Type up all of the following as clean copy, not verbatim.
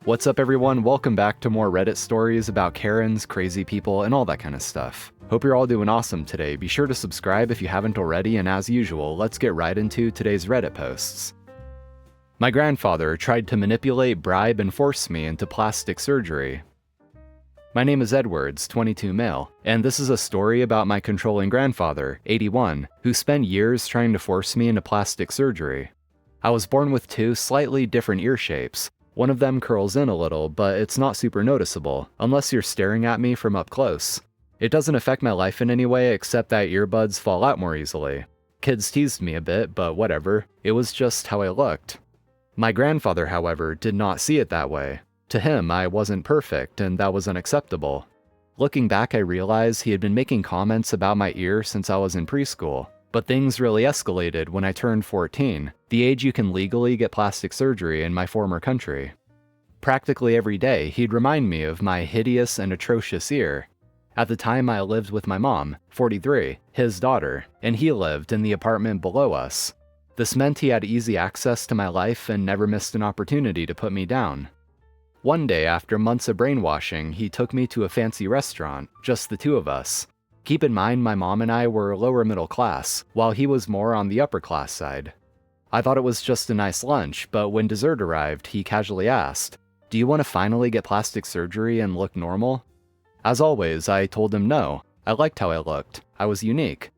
What's up everyone, welcome back to more Reddit stories about Karens, crazy people, and all that kind of stuff. Hope you're all doing awesome today. Be sure to subscribe if you haven't already, and as usual, let's get right into today's Reddit posts. My grandfather tried to manipulate, bribe, and force me into plastic surgery. My name is Edwards, 22 male, and this is a story about my controlling grandfather, 81, who spent years trying to force me into plastic surgery. I was born with two slightly different ear shapes. One of them curls in a little, but it's not super noticeable, unless you're staring at me from up close. It doesn't affect my life in any way except that earbuds fall out more easily. Kids teased me a bit, but whatever, it was just how I looked. My grandfather, however, did not see it that way. To him, I wasn't perfect, and that was unacceptable. Looking back, I realized he had been making comments about my ear since I was in preschool. But things really escalated when I turned 14, the age you can legally get plastic surgery in my former country. Practically every day, he'd remind me of my hideous and atrocious ear. At the time, I lived with my mom, 43, his daughter, and he lived in the apartment below us. This meant he had easy access to my life and never missed an opportunity to put me down. One day, after months of brainwashing, he took me to a fancy restaurant, just the two of us. Keep in mind, my mom and I were lower middle class, while he was more on the upper class side. I thought it was just a nice lunch, but when dessert arrived, he casually asked, "Do you want to finally get plastic surgery and look normal?" As always, I told him no. I liked how I looked. I was unique.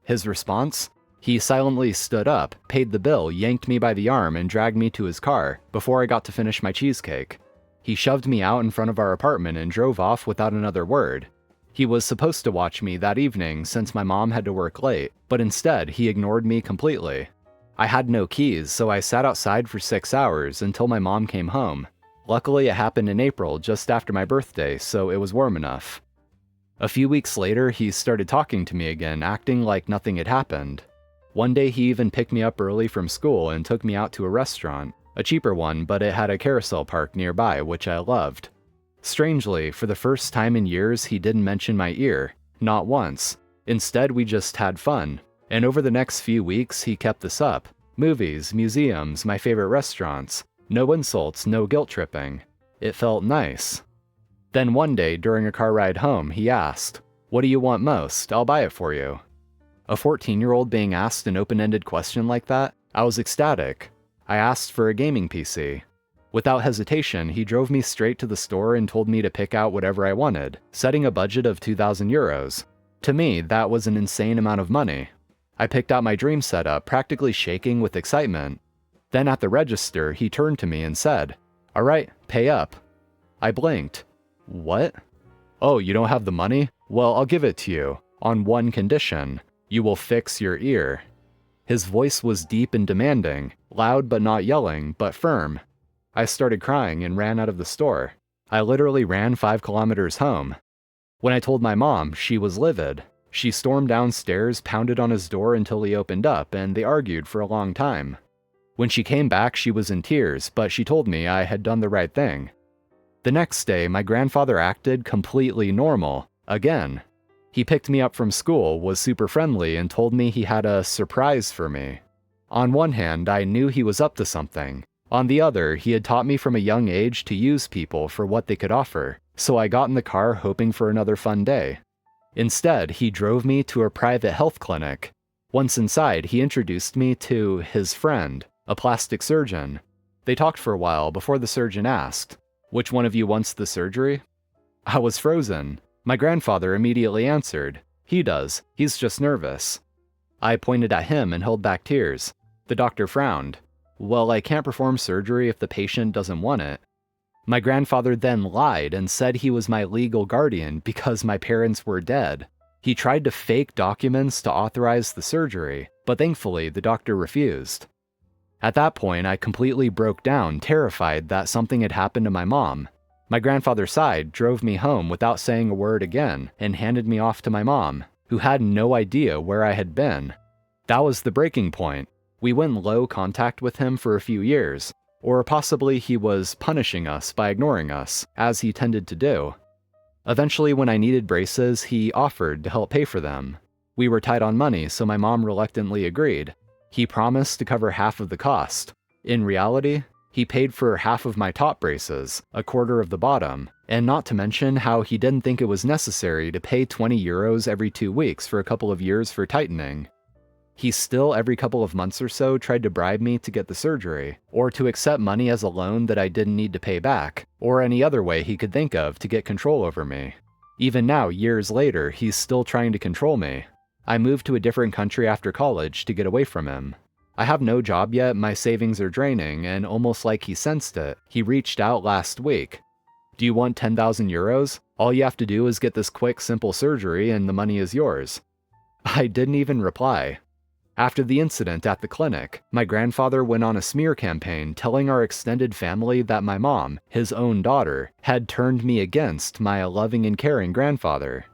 His response? He silently stood up, paid the bill, yanked me by the arm, and dragged me to his car before I got to finish my cheesecake. He shoved me out in front of our apartment and drove off without another word. He was supposed to watch me that evening since my mom had to work late, but instead he ignored me completely. I had no keys, so I sat outside for 6 hours until my mom came home. Luckily, it happened in April, just after my birthday, so it was warm enough. A few weeks later, he started talking to me again, acting like nothing had happened. One day he even picked me up early from school and took me out to a restaurant, a cheaper one, but it had a carousel park nearby, which I loved. Strangely, for the first time in years, he didn't mention my ear, not once. Instead, we just had fun, and over the next few weeks, he kept this up. Movies, museums, my favorite restaurants. No insults, no guilt tripping. It felt nice. Then one day, during a car ride home, he asked, "What do you want most? I'll buy it for you." A 14-year-old being asked an open-ended question like that? I was ecstatic. I asked for a gaming PC. Without hesitation, he drove me straight to the store and told me to pick out whatever I wanted, setting a budget of 2,000 euros. To me, that was an insane amount of money. I picked out my dream setup, practically shaking with excitement. Then at the register, he turned to me and said, "All right, pay up." I blinked. What? "Oh, you don't have the money? Well, I'll give it to you, on one condition. You will fix your ear." His voice was deep and demanding, loud but not yelling, but firm. I started crying and ran out of the store. I literally ran 5 kilometers home. When I told my mom, she was livid. She stormed downstairs, pounded on his door until he opened up, and they argued for a long time. When she came back, she was in tears, but she told me I had done the right thing. The next day, my grandfather acted completely normal, again. He picked me up from school, was super friendly, and told me he had a surprise for me. On one hand, I knew he was up to something. On the other, he had taught me from a young age to use people for what they could offer, so I got in the car hoping for another fun day. Instead, he drove me to a private health clinic. Once inside, he introduced me to his friend, a plastic surgeon. They talked for a while before the surgeon asked, "Which one of you wants the surgery?" I was frozen. My grandfather immediately answered, "He does, he's just nervous." I pointed at him and held back tears. The doctor frowned. "Well, I can't perform surgery if the patient doesn't want it." My grandfather then lied and said he was my legal guardian because my parents were dead. He tried to fake documents to authorize the surgery, but thankfully the doctor refused. At that point, I completely broke down, terrified that something had happened to my mom. My grandfather sighed, drove me home without saying a word again, and handed me off to my mom, who had no idea where I had been. That was the breaking point. We went in low contact with him for a few years, or possibly he was punishing us by ignoring us, as he tended to do. Eventually, when I needed braces, he offered to help pay for them. We were tight on money, so my mom reluctantly agreed. He promised to cover half of the cost. In reality, He paid for half of my top braces, a quarter of the bottom, and not to mention how he didn't think it was necessary to pay 20 euros every 2 weeks for a couple of years for tightening. He still, every couple of months or so, tried to bribe me to get the surgery, or to accept money as a loan that I didn't need to pay back, or any other way he could think of to get control over me. Even now, years later, he's still trying to control me. I moved to a different country after college to get away from him. I have no job yet, my savings are draining, and almost like he sensed it, he reached out last week. Do you want 10,000 euros? All you have to do is get this quick, simple surgery and the money is yours. I didn't even reply. After the incident at the clinic, my grandfather went on a smear campaign telling our extended family that my mom, his own daughter, had turned me against my loving and caring grandfather.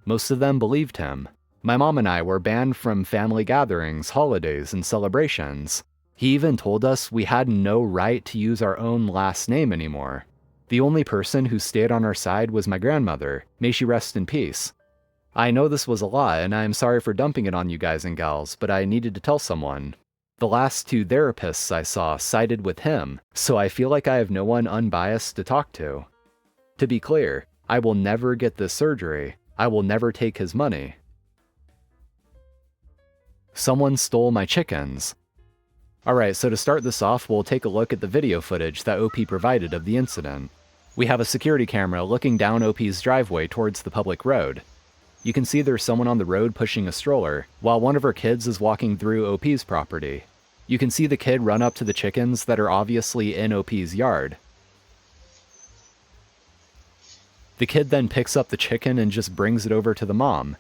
Most of them believed him. My mom and I were banned from family gatherings, holidays, and celebrations. He even told us we had no right to use our own last name anymore. The only person who stayed on our side was my grandmother. May she rest in peace. I know this was a lot, and I'm sorry for dumping it on you guys and gals, but I needed to tell someone. The last 2 therapists I saw sided with him, so I feel like I have no one unbiased to talk to. To be clear, I will never get this surgery. I will never take his money. Someone stole my chickens. Alright, so to start this off, we'll take a look at the video footage that OP provided of the incident. We have a security camera looking down OP's driveway towards the public road. You can see there's someone on the road pushing a stroller, while one of her kids is walking through OP's property. You can see the kid run up to the chickens that are obviously in OP's yard. The kid then picks up the chicken and just brings it over to the mom.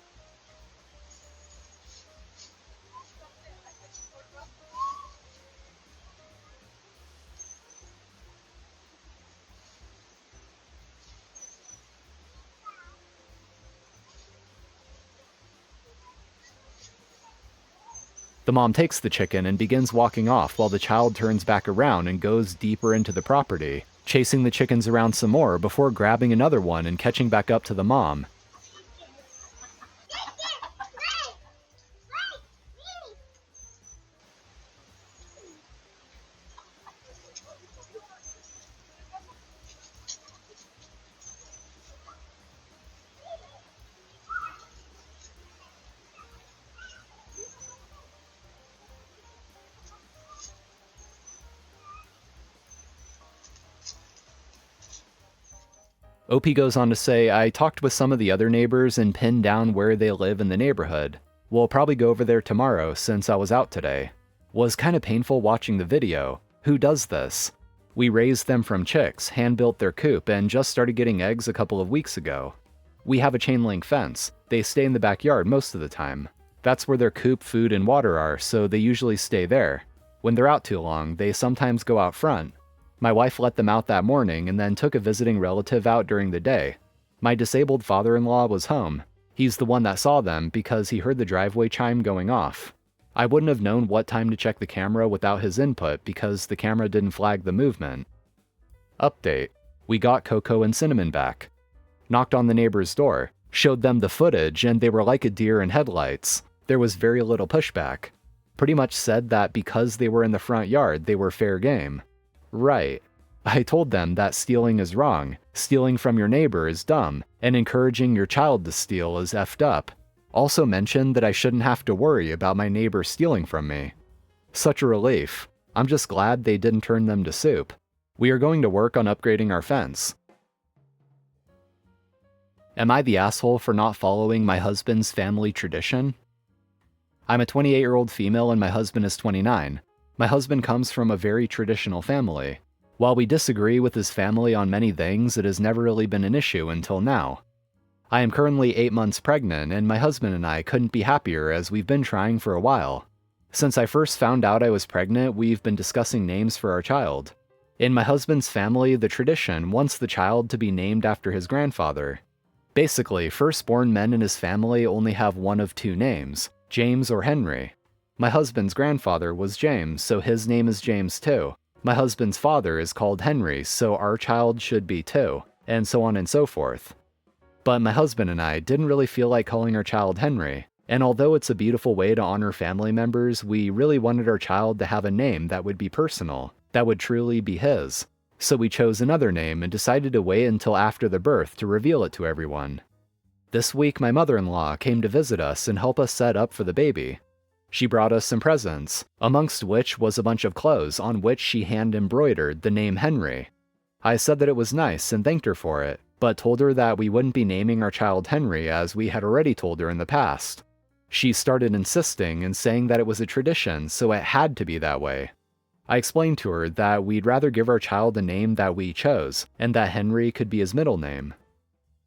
The mom takes the chicken and begins walking off while the child turns back around and goes deeper into the property, chasing the chickens around some more before grabbing another one and catching back up to the mom. OP goes on to say, I talked with some of the other neighbors and pinned down where they live in the neighborhood. We'll probably go over there tomorrow since I was out today. Was kinda painful watching the video. Who does this? We raised them from chicks, hand-built their coop, and just started getting eggs a couple of weeks ago. We have a chain link fence. They stay in the backyard most of the time. That's where their coop, food, and water are, so they usually stay there. When they're out too long, they sometimes go out front. My wife let them out that morning and then took a visiting relative out during the day. My disabled father-in-law was home. He's the one that saw them because he heard the driveway chime going off. I wouldn't have known what time to check the camera without his input because the camera didn't flag the movement. Update. We got Coco and Cinnamon back. Knocked on the neighbor's door, showed them the footage, and they were like a deer in headlights. There was very little pushback. Pretty much said that because they were in the front yard, they were fair game. Right. I told them that stealing is wrong, stealing from your neighbor is dumb, and encouraging your child to steal is effed up. Also mentioned that I shouldn't have to worry about my neighbor stealing from me. Such a relief. I'm just glad they didn't turn them to soup. We are going to work on upgrading our fence. Am I the asshole for not following my husband's family tradition? I'm a 28-year-old female and my husband is 29. My husband comes from a very traditional family. While we disagree with his family on many things, it has never really been an issue until now. I am currently 8 months pregnant, and my husband and I couldn't be happier as we've been trying for a while. Since I first found out I was pregnant, we've been discussing names for our child. In my husband's family, the tradition wants the child to be named after his grandfather. Basically, firstborn men in his family only have one of 2 names, James or Henry. My husband's grandfather was James, so his name is James too. My husband's father is called Henry, so our child should be too, and so on and so forth. But my husband and I didn't really feel like calling our child Henry, and although it's a beautiful way to honor family members, we really wanted our child to have a name that would be personal. that would truly be his. So we chose another name and decided to wait until after the birth to reveal it to everyone. This week, my mother-in-law came to visit us and help us set up for the baby. She brought us some presents, amongst which was a bunch of clothes on which she hand-embroidered the name Henry. I said that it was nice and thanked her for it, but told her that we wouldn't be naming our child Henry as we had already told her in the past. She started insisting and saying that it was a tradition, so it had to be that way. I explained to her that we'd rather give our child a name that we chose, and that Henry could be his middle name.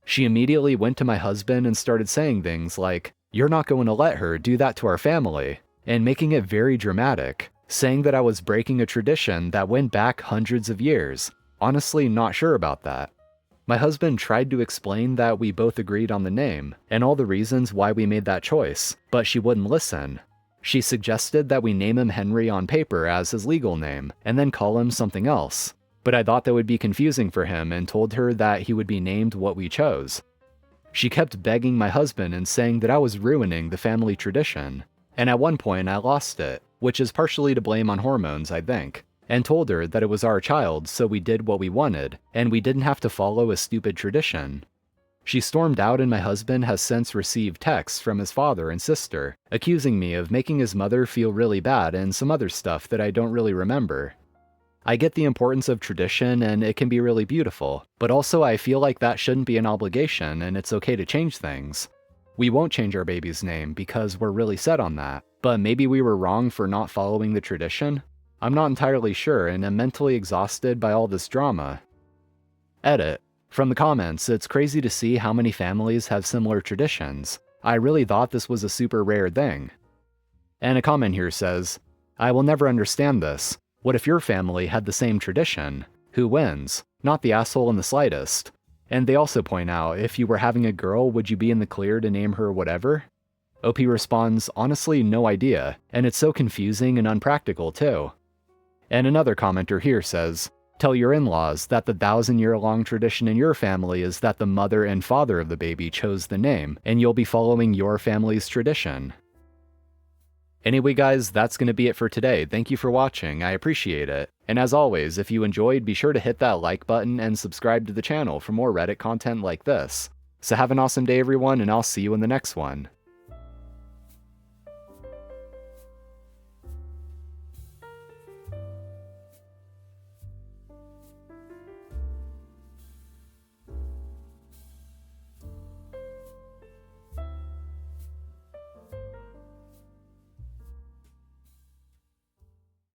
She immediately went to my husband and started saying things like, "You're not going to let her do that to our family," and making it very dramatic, saying that I was breaking a tradition that went back hundreds of years. Honestly, not sure about that. My husband tried to explain that we both agreed on the name, and all the reasons why we made that choice, but she wouldn't listen. She suggested that we name him Henry on paper as his legal name, and then call him something else. But I thought that would be confusing for him and told her that he would be named what we chose. She kept begging my husband and saying that I was ruining the family tradition. And at one point I lost it, which is partially to blame on hormones, I think, and told her that it was our child, so we did what we wanted, and we didn't have to follow a stupid tradition. She stormed out, and my husband has since received texts from his father and sister, accusing me of making his mother feel really bad and some other stuff that I don't really remember. I get the importance of tradition and it can be really beautiful, but also I feel like that shouldn't be an obligation and it's okay to change things. We won't change our baby's name because we're really set on that, but maybe we were wrong for not following the tradition? I'm not entirely sure and am mentally exhausted by all this drama. Edit. From the comments, it's crazy to see how many families have similar traditions. I really thought this was a super rare thing. And a comment here says, "I will never understand this. What if your family had the same tradition? Who wins? Not the asshole in the slightest." And they also point out, if you were having a girl, would you be in the clear to name her whatever? OP responds, "Honestly, no idea, and it's so confusing and unpractical too." And another commenter here says, "Tell your in-laws that the 1,000-year-long tradition in your family is that the mother and father of the baby chose the name, and you'll be following your family's tradition." Anyway guys, that's going to be it for today. Thank you for watching, I appreciate it. And as always, if you enjoyed, be sure to hit that like button and subscribe to the channel for more Reddit content like this. So have an awesome day everyone, and I'll see you in the next one.